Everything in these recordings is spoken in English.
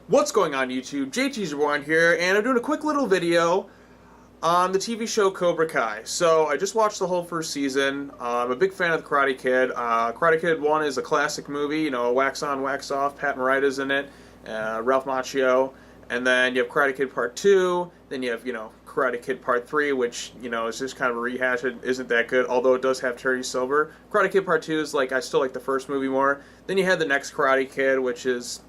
What's going on YouTube? JT's1 here, and I'm doing a quick little video on the TV show Cobra Kai. So I just watched the whole first season. I'm a big fan of the Karate Kid. Karate Kid 1 is a classic movie, you know, wax on, wax off. Pat Morita's in it, Ralph Macchio. And then you have Karate Kid Part 2, then you have, Karate Kid Part 3, which, is just kind of a rehash. It isn't that good, although it does have Terry Silver. Karate Kid Part 2 is I still like the first movie more. Then you had the next Karate Kid, which is,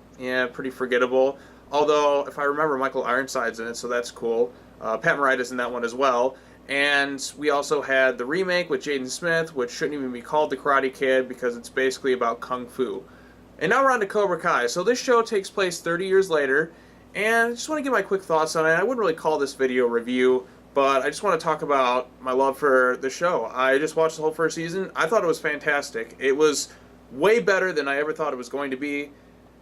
pretty forgettable. Although, if I remember, Michael Ironside's in it, so that's cool. Pat Morita's in that one as well. And we also had the remake with Jaden Smith, which shouldn't even be called The Karate Kid because it's basically about Kung Fu. And now we're on to Cobra Kai. So this show takes place 30 years later, and I just want to give my quick thoughts on it. I wouldn't really call this video a review, but I just want to talk about my love for the show. I just watched the whole first season. I thought it was fantastic. It was way better than I ever thought it was going to be.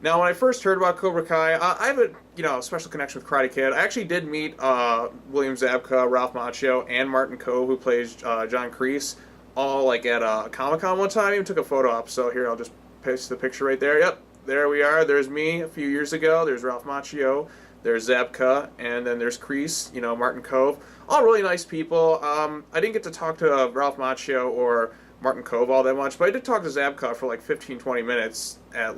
Now, when I first heard about Cobra Kai, I have a special connection with Karate Kid. I actually did meet William Zabka, Ralph Macchio, and Martin Kove, who plays John Kreese, all at a Comic-Con one time. I even took a photo op, so here, I'll just paste the picture right there. Yep, there we are. There's me a few years ago. There's Ralph Macchio. There's Zabka, and then there's Kreese, Martin Kove. All really nice people. I didn't get to talk to Ralph Macchio or Martin Kove all that much, but I did talk to Zabka for 15-20 minutes at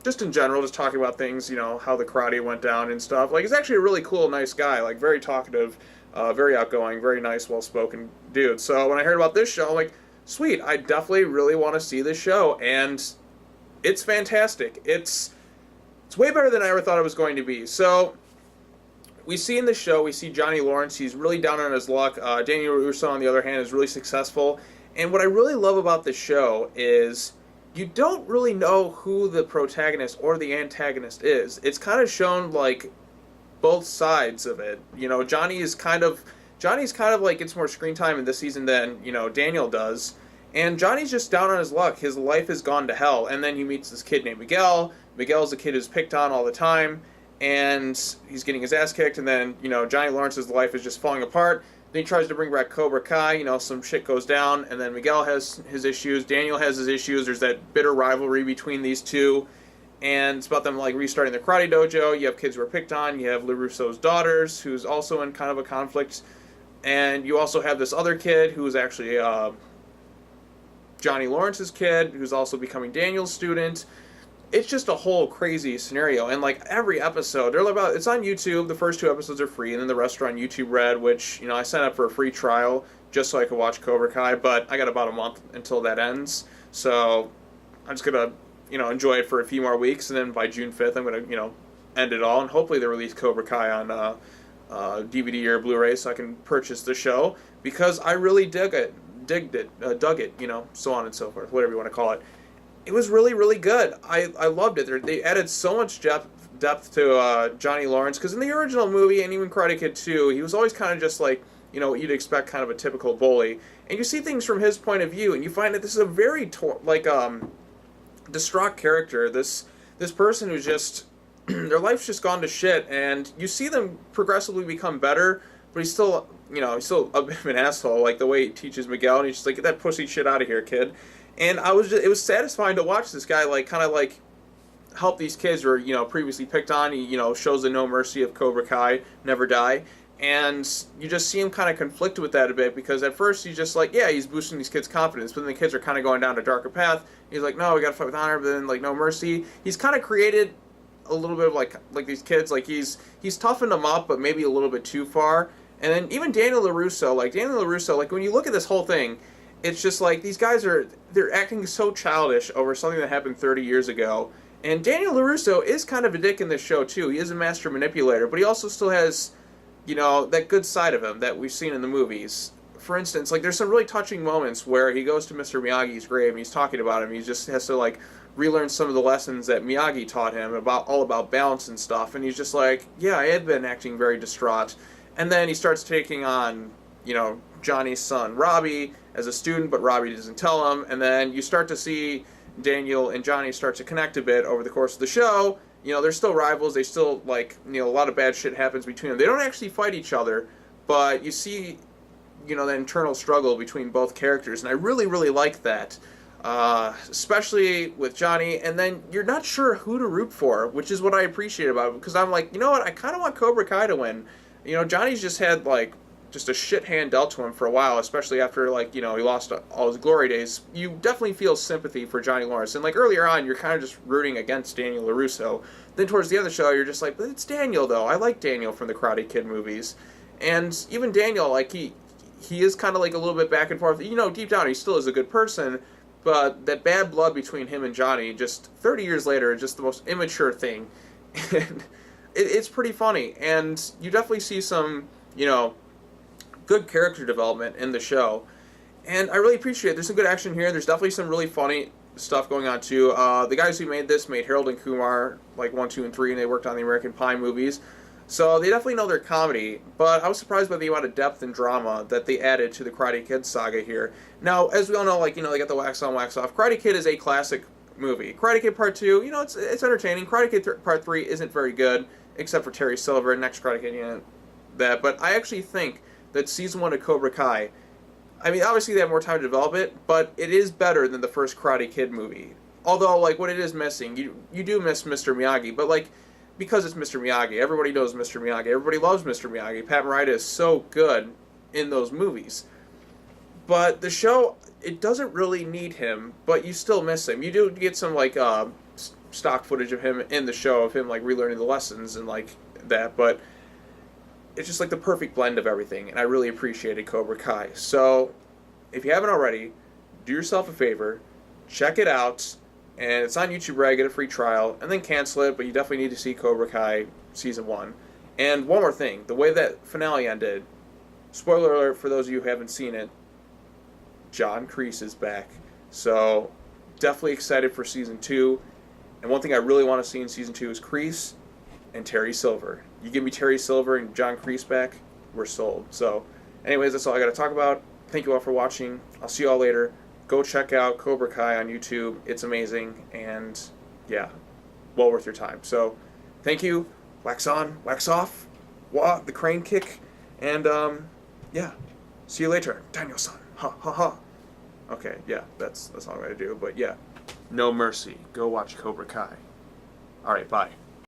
just in general, just talking about things, how the karate went down and stuff. He's actually a really cool, nice guy, very talkative, very outgoing, very nice, well-spoken dude. So when I heard about this show, I'm like, sweet, I definitely really want to see this show, and it's fantastic. It's way better than I ever thought it was going to be. So we see in the show, we see Johnny Lawrence, he's really down on his luck. Daniel Russo, on the other hand, is really successful. And what I really love about this show is you don't really know who the protagonist or the antagonist is. It's kind of shown both sides of it. Johnny's kind of gets more screen time in this season than, Daniel does. And Johnny's just down on his luck. His life has gone to hell. And then he meets this kid named Miguel. Miguel's a kid who's picked on all the time, and he's getting his ass kicked. And then, Johnny Lawrence's life is just falling apart. Then he tries to bring back Cobra Kai, some shit goes down, and then Miguel has his issues, Daniel has his issues, there's that bitter rivalry between these two, and it's about them restarting their karate dojo. You have kids who are picked on, you have LaRusso's daughters, who's also in kind of a conflict, and you also have this other kid who's actually Johnny Lawrence's kid, who's also becoming Daniel's student. It's just a whole crazy scenario, and every episode, it's on YouTube. The first 2 episodes are free, and then the rest are on YouTube Red, which, I signed up for a free trial just so I could watch Cobra Kai, but I got about a month until that ends, so I'm just gonna, enjoy it for a few more weeks, and then by June 5th, I'm gonna, end it all, and hopefully they release Cobra Kai on DVD or Blu-ray so I can purchase the show, because I really dug it, so on and so forth, whatever you want to call it. It was really, really good. I loved it. They added so much depth to Johnny Lawrence, because in the original movie, and even Karate Kid 2, he was always kind of just what you'd expect, kind of a typical bully. And you see things from his point of view, and you find that this is a very, distraught character. This person who's just, their life's just gone to shit, and you see them progressively become better, but he's still, he's still a bit of an asshole, the way he teaches Miguel, and he's just get that pussy shit out of here, kid. And it was satisfying to watch this guy help these kids who were previously picked on. He shows the no mercy of Cobra Kai, never die, and you just see him kind of conflict with that a bit, because at first he's just he's boosting these kids' confidence, but then the kids are kind of going down a darker path. He's no, we gotta fight with honor, but then no mercy. He's kind of created a little bit of these kids, he's toughened them up, but maybe a little bit too far. And then even Daniel LaRusso, when you look at this whole thing, it's just these guys they're acting so childish over something that happened 30 years ago. And Daniel LaRusso is kind of a dick in this show too. He is a master manipulator, but he also still has, that good side of him that we've seen in the movies. For instance, there's some really touching moments where he goes to Mr. Miyagi's grave and he's talking about him. He just has to relearn some of the lessons that Miyagi taught him all about balance and stuff. And he's just yeah, I had been acting very distraught. And then he starts taking on, Johnny's son, Robbie, as a student, but Robbie doesn't tell him, and then you start to see Daniel and Johnny start to connect a bit over the course of the show. They're still rivals, they still, a lot of bad shit happens between them. They don't actually fight each other, but you see, that internal struggle between both characters, and I really, really like that. especially with Johnny, and then you're not sure who to root for, which is what I appreciate about it, because I'm like, you know what, I kind of want Cobra Kai to win. Johnny's just had, like, just a shit hand dealt to him for a while, especially after, like, he lost all his glory days. You definitely feel sympathy for Johnny Lawrence, and, like, earlier on, you're kind of just rooting against Daniel LaRusso. Then towards the end of the show, you're just like, but it's Daniel, though. I like Daniel from the Karate Kid movies. And even Daniel, like, he is kind of, like, a little bit back and forth. Deep down, he still is a good person, but that bad blood between him and Johnny, just 30 years later, is just the most immature thing. And it's pretty funny. And you definitely see some, good character development in the show. And I really appreciate it. There's some good action here. There's definitely some really funny stuff going on, too. The guys who made this made Harold and Kumar, like 1, 2, and 3, and they worked on the American Pie movies. So they definitely know their comedy, but I was surprised by the amount of depth and drama that they added to the Karate Kid saga here. Now, as we all know, like, they got the wax on, wax off. Karate Kid is a classic movie. Karate Kid Part 2, it's entertaining. Karate Kid Part 3 isn't very good, except for Terry Silver, next Karate Kid, that. But I actually think that Season 1 of Cobra Kai, I mean, obviously they have more time to develop it, but it is better than the first Karate Kid movie. Although, like, what it is missing, you do miss Mr. Miyagi, but, like, because it's Mr. Miyagi. Everybody knows Mr. Miyagi. Everybody loves Mr. Miyagi. Pat Morita is so good in those movies. But the show, it doesn't really need him, but you still miss him. You do get some, like, stock footage of him in the show, of him, like, relearning the lessons and, like, that, but it's just, like, the perfect blend of everything, and I really appreciated Cobra Kai. So, if you haven't already, do yourself a favor, check it out. And it's on YouTube Red, get a free trial, and then cancel it, but you definitely need to see Cobra Kai Season 1. And one more thing, the way that finale ended, spoiler alert for those of you who haven't seen it, John Kreese is back. So, definitely excited for Season 2. And one thing I really want to see in Season 2 is Kreese and Terry Silver. You give me Terry Silver and John Kreese back, we're sold. So, anyways, that's all I got to talk about. Thank you all for watching. I'll see you all later. Go check out Cobra Kai on YouTube. It's amazing, and yeah, well worth your time. So, thank you. Wax on, wax off. Wah, the crane kick. And, yeah. See you later. Daniel-san. Ha, ha, ha. Okay, yeah, that's all I'm going to do. But, yeah. No mercy. Go watch Cobra Kai. Alright, bye.